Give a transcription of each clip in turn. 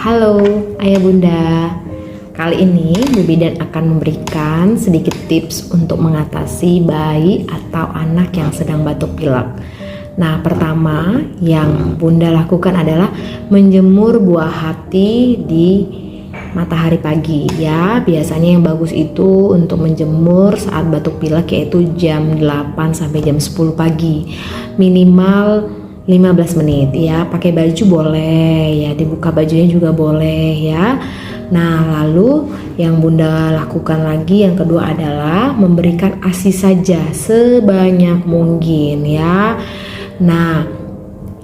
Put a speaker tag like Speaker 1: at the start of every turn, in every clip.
Speaker 1: Halo Ayah Bunda. Kali ini Bu Bidan akan memberikan sedikit tips untuk mengatasi bayi atau anak yang sedang batuk pilek. Nah, pertama yang Bunda lakukan adalah menjemur buah hati di matahari pagi ya. Biasanya yang bagus itu untuk menjemur saat batuk pilek yaitu jam 8 sampai jam 10 pagi. Minimal 15 menit ya. Pakai baju boleh ya, dibuka bajunya juga boleh ya. Nah, lalu yang Bunda lakukan lagi yang kedua adalah memberikan ASI saja sebanyak mungkin ya. Nah,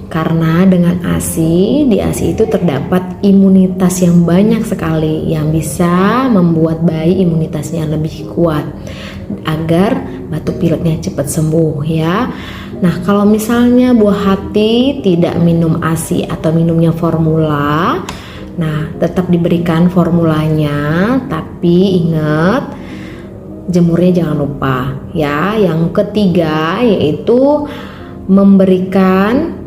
Speaker 1: karena dengan ASI, di ASI itu terdapat imunitas yang banyak sekali yang bisa membuat bayi imunitasnya lebih kuat agar batuk pileknya cepat sembuh ya. Nah, kalau misalnya buah hati tidak minum ASI atau minumnya formula, nah tetap diberikan formulanya, tapi ingat jemurnya jangan lupa ya. Yang ketiga yaitu memberikan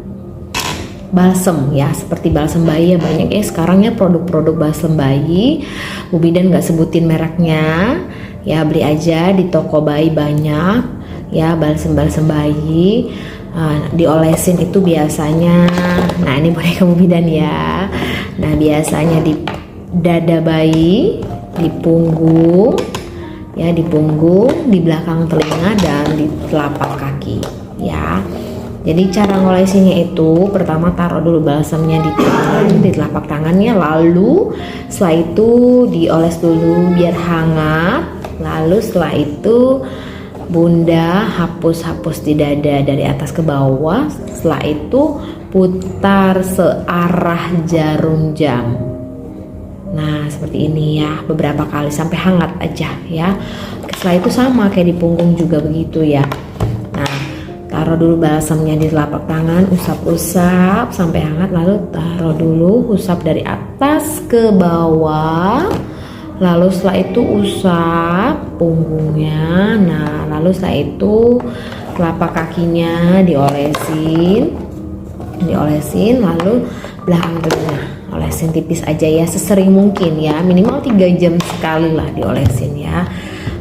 Speaker 1: balsem ya, seperti balsem bayi ya, banyak ya sekarang ya produk-produk balsem bayi. Bu Bidan nggak sebutin mereknya ya, beli aja di toko bayi banyak ya balsem-balsem bayi. Diolesin itu biasanya, nah ini boneka Bu Bidan ya. Nah, biasanya di dada bayi, di punggung ya, di punggung, di belakang telinga, dan di telapak kaki ya. Jadi cara ngolesinya itu pertama taruh dulu balsamnya di tangan, di telapak tangannya, lalu setelah itu dioles dulu biar hangat. Lalu setelah itu Bunda hapus-hapus di dada dari atas ke bawah. Setelah itu putar searah jarum jam. Nah, seperti ini ya, beberapa kali sampai hangat aja ya. Setelah itu sama kayak di punggung juga begitu ya. Nah, taruh dulu balsamnya di telapak tangan, usap-usap sampai hangat, lalu taruh dulu, usap dari atas ke bawah. Lalu setelah itu usap punggungnya. Nah, lalu setelah itu telapak kakinya diolesin, lalu belakang telinga olesin tipis aja ya, sesering mungkin ya, minimal 3 jam sekali lah diolesin ya.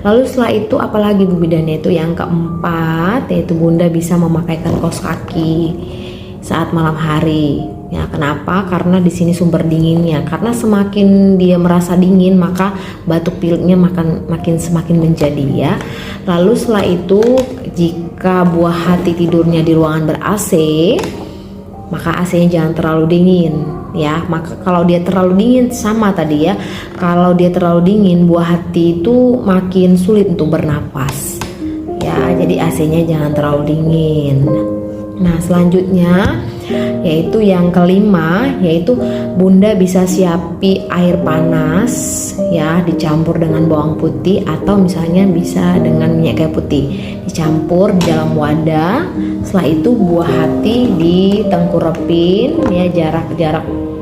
Speaker 1: Lalu setelah itu apalagi Bu Bidannya itu yang keempat, yaitu Bunda bisa memakaikan kaos kaki saat malam hari. Ya, kenapa? Karena di sini sumber dinginnya. Karena semakin dia merasa dingin, maka batuk pileknya makin semakin menjadi ya. Lalu setelah itu jika buah hati tidurnya di ruangan ber-AC, maka AC-nya jangan terlalu dingin ya. Maka kalau dia terlalu dingin sama tadi ya. Kalau dia terlalu dingin, buah hati itu makin sulit untuk bernapas. Ya, jadi AC-nya jangan terlalu dingin. Nah, selanjutnya yaitu yang kelima, yaitu Bunda bisa siapi air panas ya, dicampur dengan bawang putih atau misalnya bisa dengan minyak kayu putih, dicampur di dalam wadah. Setelah itu buah hati ditengkurepin ya, jarak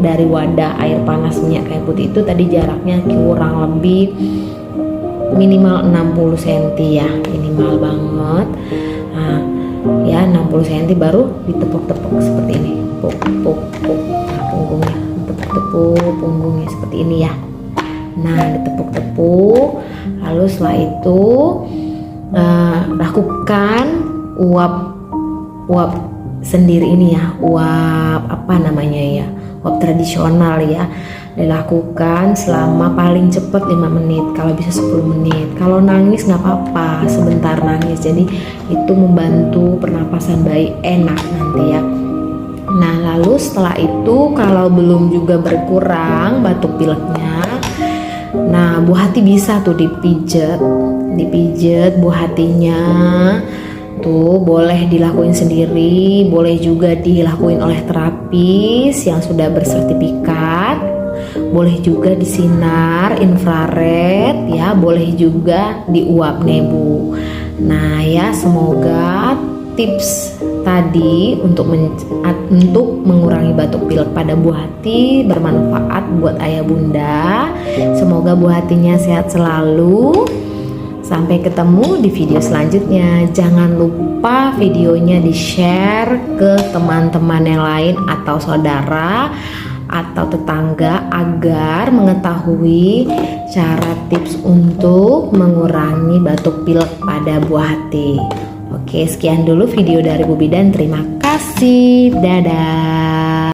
Speaker 1: dari wadah air panas minyak kayu putih itu tadi jaraknya kurang lebih minimal 60 cm ya, minimal banget. Nah, ya 60 cm baru ditepuk-tepuk seperti ini, puk. Nah, punggungnya tepuk-tepuk punggungnya seperti ini ya. Nah, ditepuk-tepuk. Lalu setelah itu lakukan uap sendiri ini ya, uap apa namanya ya, uap tradisional ya, dilakukan selama paling cepat 5 menit, kalau bisa 10 menit. Kalau nangis nggak apa-apa, sebentar nangis, jadi itu membantu pernapasan bayi enak nanti ya. Nah, lalu setelah itu kalau belum juga berkurang batuk pileknya, nah buah hati bisa tuh dipijet buah hatinya tuh, boleh dilakuin sendiri, boleh juga dilakuin oleh terapis yang sudah bersertifikat, boleh juga disinar infrared ya, boleh juga diuap nebu. Nah ya, semoga tips tadi untuk mengurangi batuk pilek pada buah hati bermanfaat buat ayah bunda. Semoga buah hatinya sehat selalu. Sampai ketemu di video selanjutnya. Jangan lupa videonya di-share ke teman-teman yang lain atau saudara atau tetangga agar mengetahui cara tips untuk mengurangi batuk pilek pada buah hati. Oke, sekian dulu video dari Bu Bidan. Terima kasih. Dadah.